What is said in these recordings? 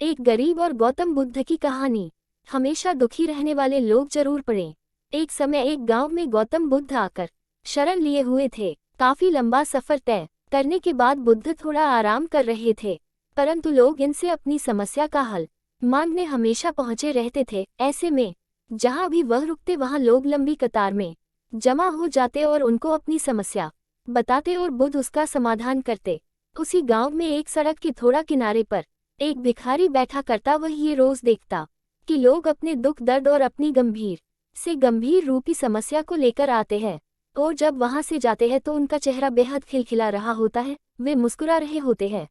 एक गरीब और गौतम बुद्ध की कहानी। हमेशा दुखी रहने वाले लोग जरूर पढ़ें। एक समय एक गांव में गौतम बुद्ध आकर शरण लिए हुए थे। काफी लंबा सफर तय करने के बाद बुद्ध थोड़ा आराम कर रहे थे, परंतु लोग इनसे अपनी समस्या का हल मांगने हमेशा पहुंचे रहते थे। ऐसे में जहां भी वह रुकते वहां लोग लंबी कतार में जमा हो जाते और उनको अपनी समस्या बताते और बुद्ध उसका समाधान करते। उसी गांव में एक सड़क के थोड़ा किनारे पर एक भिखारी बैठा करता। वह ये रोज देखता कि लोग अपने दुख दर्द और अपनी गंभीर से गंभीर रूपी समस्या को लेकर आते हैं, और जब वहां से जाते हैं तो उनका चेहरा बेहद खिलखिला रहा होता है। वे मुस्कुरा रहे होते हैं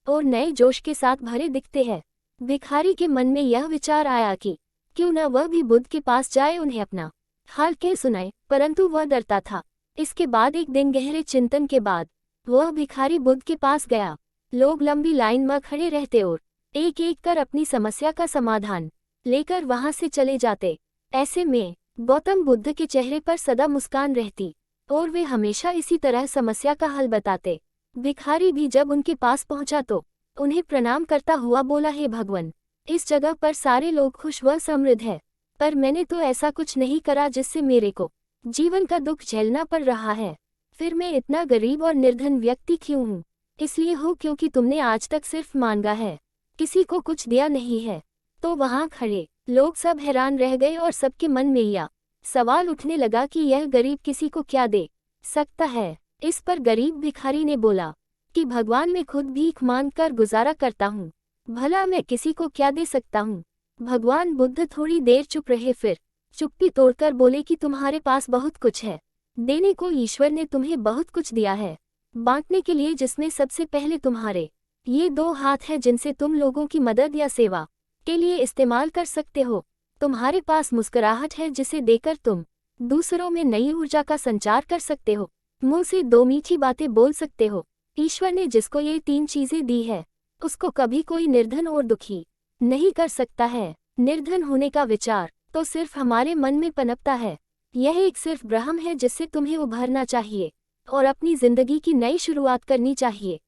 और नए जोश के साथ भरे दिखते हैं। भिखारी के मन में यह विचार आया कि क्यों न वह भी बुद्ध के पास जाए, उन्हें अपना हाल कह सुनाए, परंतु वह डरता था। इसके बाद एक दिन गहरे चिंतन के बाद वह भिखारी बुद्ध के पास गया। लोग लंबी लाइन में खड़े रहते और एक एक कर अपनी समस्या का समाधान लेकर वहां से चले जाते। ऐसे में गौतम बुद्ध के चेहरे पर सदा मुस्कान रहती और वे हमेशा इसी तरह समस्या का हल बताते। भिखारी भी जब उनके पास पहुंचा तो उन्हें प्रणाम करता हुआ बोला, हे भगवान, इस जगह पर सारे लोग खुश व समृद्ध है, पर मैंने तो ऐसा कुछ नहीं करा जिससे मेरे को जीवन का दुख झेलना पड़ रहा है। फिर मैं इतना गरीब और निर्धन व्यक्ति क्यों हूँ? इसलिए हो क्योंकि तुमने आज तक सिर्फ मांगा है, किसी को कुछ दिया नहीं है। तो वहां खड़े लोग सब हैरान रह गए और सबके मन में यह सवाल उठने लगा कि यह गरीब किसी को क्या दे सकता है। इस पर गरीब भिखारी ने बोला कि भगवान, मैं खुद भीख मांग कर गुजारा करता हूँ, भला मैं किसी को क्या दे सकता हूँ। भगवान बुद्ध थोड़ी देर चुप रहे, फिर चुप्पी तोड़कर बोले कि तुम्हारे पास बहुत कुछ है, देने को ईश्वर ने तुम्हें बहुत कुछ दिया है, बांटने के लिए जिसमें सबसे पहले तुम्हारे ये दो हाथ हैं जिनसे तुम लोगों की मदद या सेवा के लिए इस्तेमाल कर सकते हो। तुम्हारे पास मुस्कुराहट है जिसे देकर तुम दूसरों में नई ऊर्जा का संचार कर सकते हो, मुंह से दो मीठी बातें बोल सकते हो। ईश्वर ने जिसको ये तीन चीजें दी है उसको कभी कोई निर्धन और दुखी नहीं कर सकता है। निर्धन होने का विचार तो सिर्फ हमारे मन में पनपता है। यह एक सिर्फ भ्रम है जिससे तुम्हें उभरना चाहिए और अपनी जिंदगी की नई शुरुआत करनी चाहिए।